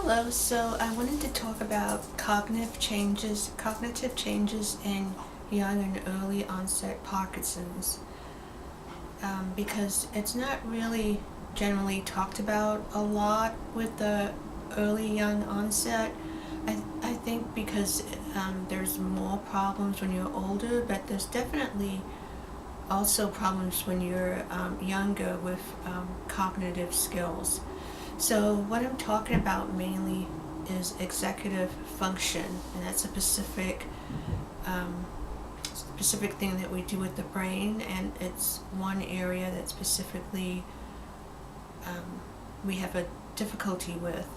Hello, so I wanted to talk about cognitive changes in young and early onset Parkinson's, because it's not really generally talked about a lot with the early young onset. I think because there's more problems when you're older, but there's definitely also problems when you're younger with cognitive skills. So what I'm talking about mainly is executive function, and that's a specific thing that we do with the brain, and it's one area that specifically we have a difficulty with.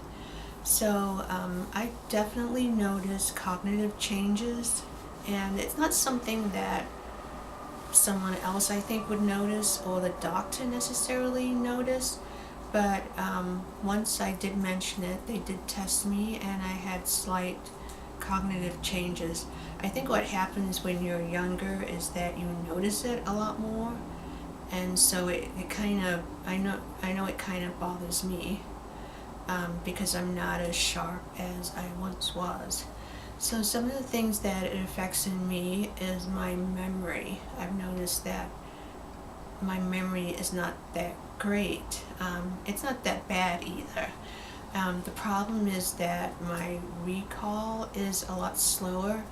So I definitely notice cognitive changes, and it's not something that someone else I think would notice or the doctor necessarily notice. But once I did mention it, they did test me and I had slight cognitive changes. I think what happens when you're younger is that you notice it a lot more, and so it kind of, I know it kind of bothers me because I'm not as sharp as I once was. So some of the things that it affects in me is my memory. I've noticed that my memory is not that great. It's not that bad either. The problem is that my recall is a lot slower,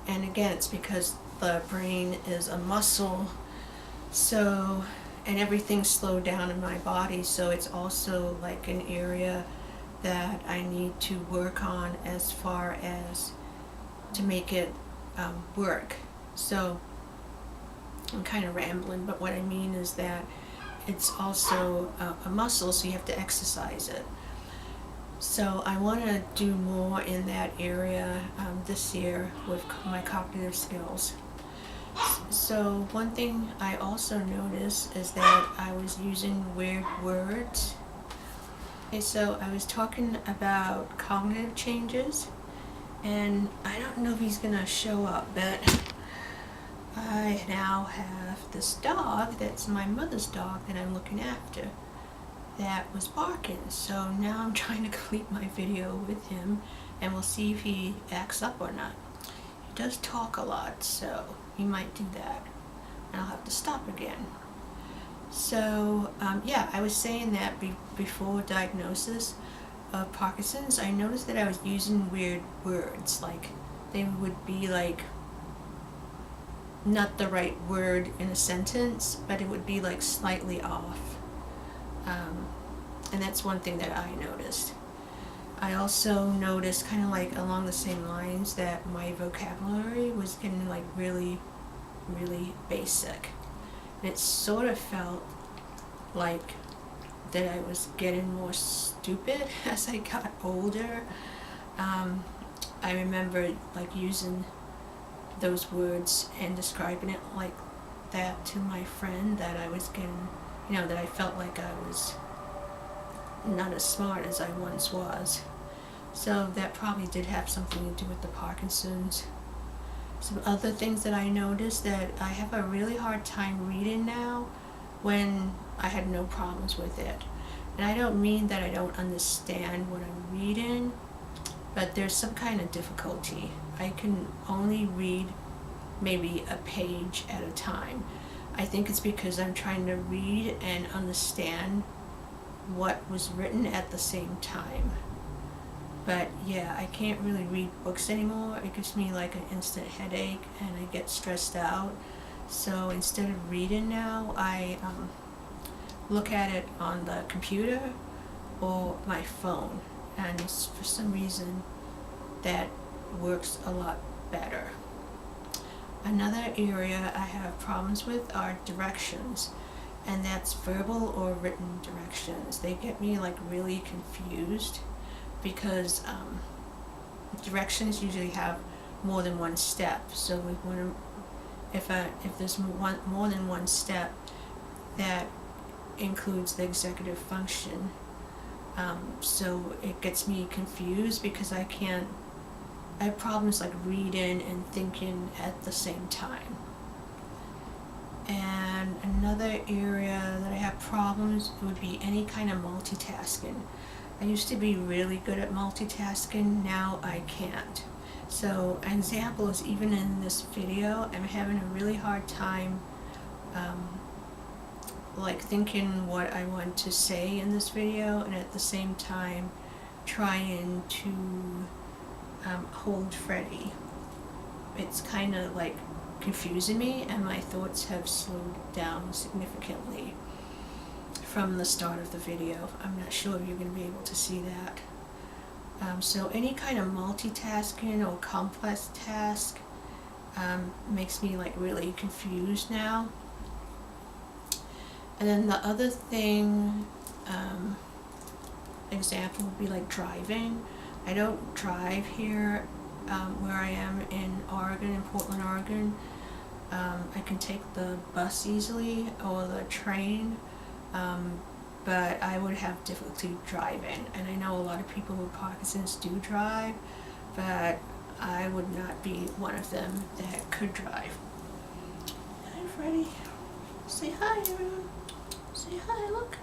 and again, it's because the brain is a muscle, so, and everything's slowed down in my body, so it's also like an area that I need to work on as far as to make it work. So I'm kind of rambling, but what I mean is that it's also a muscle, so you have to exercise it. So I want to do more in that area this year with my cognitive skills. So one thing I also noticed is that I was using weird words. Okay, so I was talking about cognitive changes, and I don't know if he's gonna show up, but I now have this dog that's my mother's dog that I'm looking after that was barking. So now I'm trying to complete my video with him, and we'll see if he acts up or not. He does talk a lot, so he might do that, and I'll have to stop again. So yeah, I was saying that before diagnosis of Parkinson's, I noticed that I was using weird words, like they would be like not the right word in a sentence, but it would be like slightly off. And that's one thing that I noticed. I also noticed, kind of like along the same lines, that my vocabulary was getting like really, really basic. And it sort of felt like that I was getting more stupid as I got older. I remember like using those words and describing it like that to my friend, that I was getting, that I felt like I was not as smart as I once was. So that probably did have something to do with the Parkinson's. Some other things that I noticed, that I have a really hard time reading now when I had no problems with it. And I don't mean that I don't understand what I'm reading, but there's some kind of difficulty. I can only read maybe a page at a time. I think it's because I'm trying to read and understand what was written at the same time. But yeah, I can't really read books anymore. It gives me like an instant headache and I get stressed out. So instead of reading now, I look at it on the computer or my phone, and for some reason that works a lot better. Another area I have problems with are directions, and that's verbal or written directions. They get me like really confused because directions usually have more than one step. So if there's more than one step, that includes the executive function. So it gets me confused because I have problems like reading and thinking at the same time. And another area that I have problems would be any kind of multitasking. I used to be really good at multitasking, now I can't. So an example is even in this video, I'm having a really hard time like thinking what I want to say in this video, and at the same time trying to hold Freddie. It's kind of like confusing me, and my thoughts have slowed down significantly from the start of the video. I'm not sure if you're going to be able to see that. So any kind of multitasking or complex task makes me like really confused now. And then the other thing, example would be like driving. I don't drive here where I am in Oregon, in Portland, Oregon. I can take the bus easily or the train, but I would have difficulty driving. And I know a lot of people with Parkinson's do drive, but I would not be one of them that could drive. Hi, Freddie. Say hi, everyone. Say hi, look.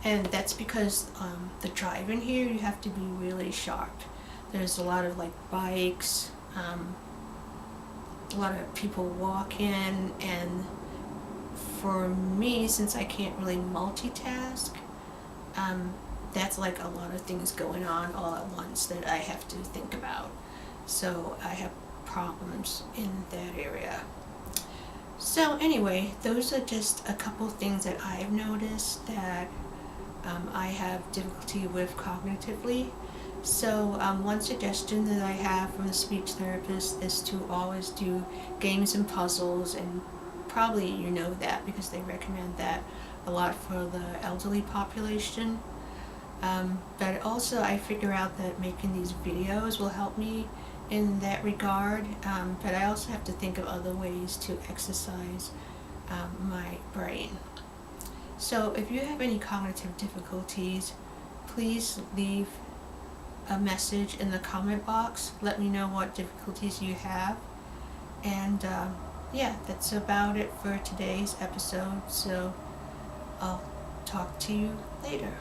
And that's because the driving here, you have to be really sharp. There's a lot of like bikes, a lot of people walking, and for me, since I can't really multitask, that's like a lot of things going on all at once that I have to think about. So I have problems in that area. So anyway, those are just a couple things that I've noticed that I have difficulty with cognitively. So one suggestion that I have from the speech therapist is to always do games and puzzles, and probably you know that because they recommend that a lot for the elderly population. But also I figure out that making these videos will help me in that regard, but I also have to think of other ways to exercise my brain. So if you have any cognitive difficulties, please leave a message in the comment box. Let me know what difficulties you have. And yeah, that's about it for today's episode. So I'll talk to you later.